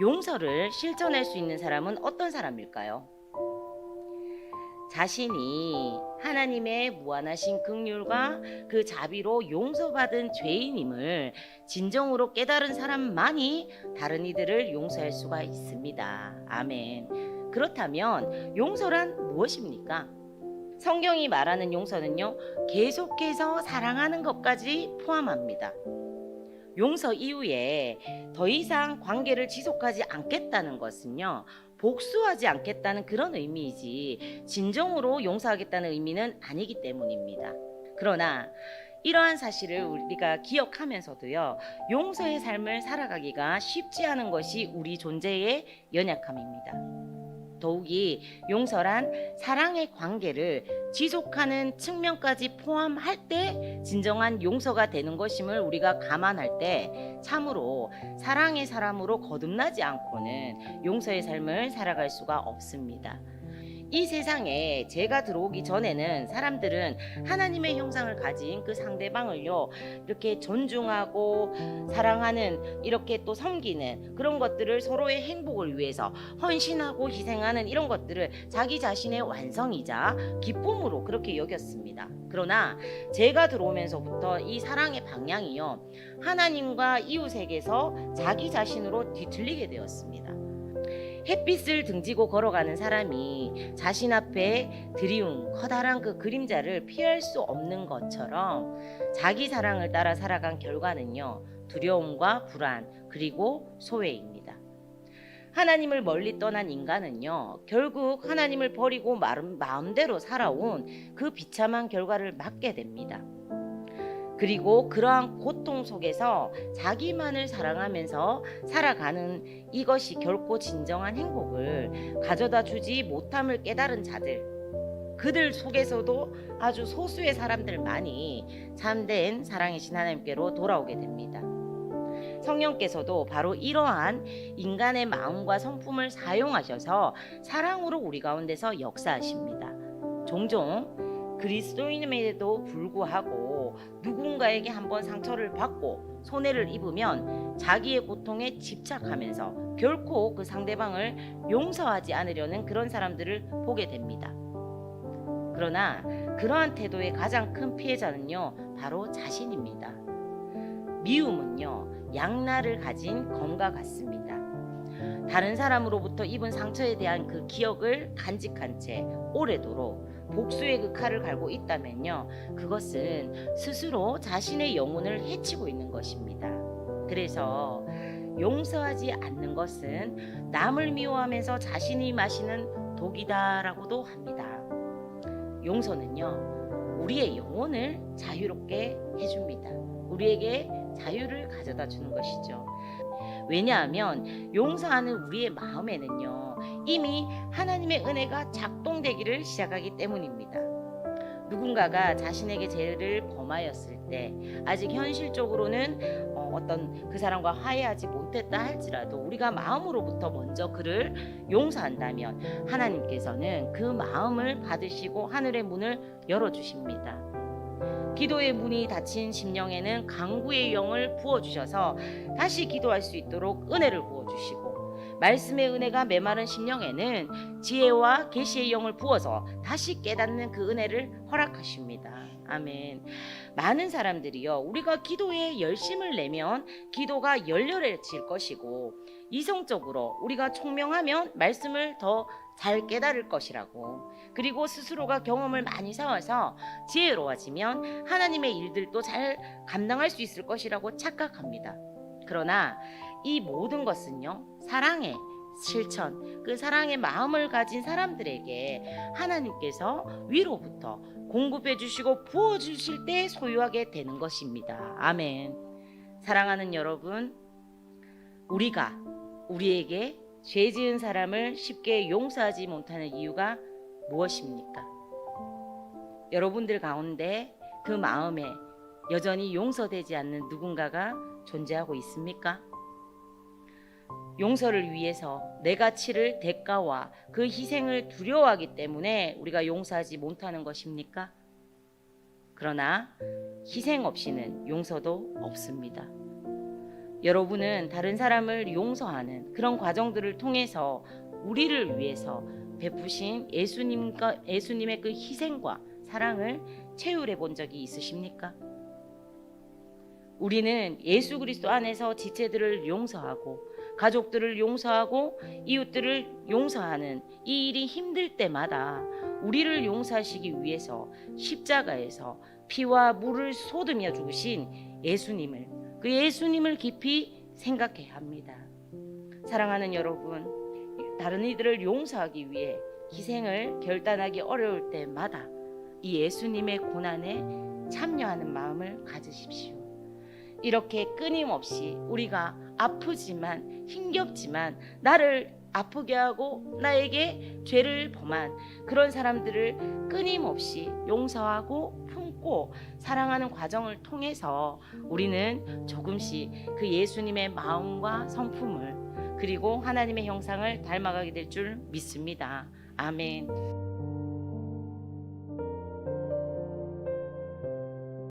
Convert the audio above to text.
용서를 실천할 수 있는 사람은 어떤 사람일까요? 자신이 하나님의 무한하신 긍휼과 그 자비로 용서받은 죄인임을 진정으로 깨달은 사람만이 다른 이들을 용서할 수가 있습니다. 아멘. 그렇다면 용서란 무엇입니까? 성경이 말하는 용서는요, 계속해서 사랑하는 것까지 포함합니다. 용서 이후에 더 이상 관계를 지속하지 않겠다는 것은요, 복수하지 않겠다는 그런 의미이지 진정으로 용서하겠다는 의미는 아니기 때문입니다. 그러나 이러한 사실을 우리가 기억하면서도요, 용서의 삶을 살아가기가 쉽지 않은 것이 우리 존재의 연약함입니다. 더욱이 용서란 사랑의 관계를 지속하는 측면까지 포함할 때 진정한 용서가 되는 것임을 우리가 감안할 때 참으로 사랑의 사람으로 거듭나지 않고는 용서의 삶을 살아갈 수가 없습니다. 이 세상에 제가 들어오기 전에는 사람들은 하나님의 형상을 가진 그 상대방을요, 이렇게 존중하고 사랑하는, 이렇게 또 섬기는 그런 것들을, 서로의 행복을 위해서 헌신하고 희생하는 이런 것들을 자기 자신의 완성이자 기쁨으로 그렇게 여겼습니다. 그러나 제가 들어오면서부터 이 사랑의 방향이요, 하나님과 이웃에게서 자기 자신으로 뒤틀리게 되었습니다. 햇빛을 등지고 걸어가는 사람이 자신 앞에 드리운 커다란 그 그림자를 피할 수 없는 것처럼 자기 사랑을 따라 살아간 결과는요, 두려움과 불안 그리고 소외입니다. 하나님을 멀리 떠난 인간은요, 결국 하나님을 버리고 마음대로 살아온 그 비참한 결과를 맞게 됩니다. 그리고 그러한 고통 속에서 자기만을 사랑하면서 살아가는 이것이 결코 진정한 행복을 가져다 주지 못함을 깨달은 자들, 그들 속에서도 아주 소수의 사람들만이 참된 사랑이신 하나님께로 돌아오게 됩니다. 성령께서도 바로 이러한 인간의 마음과 성품을 사용하셔서 사랑으로 우리 가운데서 역사하십니다. 종종 그리스도인임에도 불구하고 누군가에게 한번 상처를 받고 손해를 입으면 자기의 고통에 집착하면서 결코 그 상대방을 용서하지 않으려는 그런 사람들을 보게 됩니다. 그러나 그러한 태도의 가장 큰 피해자는요, 바로 자신입니다. 미움은요, 양날을 가진 검과 같습니다. 다른 사람으로부터 입은 상처에 대한 그 기억을 간직한 채 오래도록 복수의 그 칼을 갈고 있다면요, 그것은 스스로 자신의 영혼을 해치고 있는 것입니다. 그래서 용서하지 않는 것은 남을 미워하면서 자신이 마시는 독이다라고도 합니다. 용서는요, 우리의 영혼을 자유롭게 해줍니다. 우리에게 자유를 가져다 주는 것이죠. 왜냐하면 용서하는 우리의 마음에는요, 이미 하나님의 은혜가 작동되기를 시작하기 때문입니다. 누군가가 자신에게 죄를 범하였을 때 아직 현실적으로는 어떤 그 사람과 화해하지 못했다 할지라도 우리가 마음으로부터 먼저 그를 용서한다면 하나님께서는 그 마음을 받으시고 하늘의 문을 열어주십니다. 기도의 문이 닫힌 심령에는 강구의 영을 부어주셔서 다시 기도할 수 있도록 은혜를 부어주시고, 말씀의 은혜가 메마른 심령에는 지혜와 계시의 영을 부어서 다시 깨닫는 그 은혜를 허락하십니다. 아멘. 많은 사람들이요, 우리가 기도에 열심을 내면 기도가 열렬해질 것이고, 이성적으로 우리가 총명하면 말씀을 더 잘 깨달을 것이라고, 그리고 스스로가 경험을 많이 쌓아서 지혜로워지면 하나님의 일들도 잘 감당할 수 있을 것이라고 착각합니다. 그러나 이 모든 것은요, 사랑의 실천, 그 사랑의 마음을 가진 사람들에게 하나님께서 위로부터 공급해 주시고 부어 주실 때 소유하게 되는 것입니다. 아멘. 사랑하는 여러분, 우리가 우리에게 죄 지은 사람을 쉽게 용서하지 못하는 이유가 무엇입니까? 여러분들 가운데 그 마음에 여전히 용서되지 않는 누군가가 존재하고 있습니까? 용서를 위해서 내가 치를 대가와 그 희생을 두려워하기 때문에 우리가 용서하지 못하는 것입니까? 그러나 희생 없이는 용서도 없습니다. 여러분은 다른 사람을 용서하는 그런 과정들을 통해서 우리를 위해서 베푸신 예수님의 그 희생과 사랑을 체휼해 본 적이 있으십니까? 우리는 예수 그리스도 안에서 지체들을 용서하고 가족들을 용서하고 이웃들을 용서하는 이 일이 힘들 때마다 우리를 용서하시기 위해서 십자가에서 피와 물을 쏟으며 죽으신 그 예수님을 깊이 생각해야 합니다. 사랑하는 여러분, 다른 이들을 용서하기 위해 희생을 결단하기 어려울 때마다 이 예수님의 고난에 참여하는 마음을 가지십시오. 이렇게 끊임없이 우리가 아프지만 힘겹지만 나를 아프게 하고 나에게 죄를 범한 그런 사람들을 끊임없이 용서하고 품고 사랑하는 과정을 통해서 우리는 조금씩 그 예수님의 마음과 성품을 그리고 하나님의 형상을 닮아가게 될 줄 믿습니다. 아멘.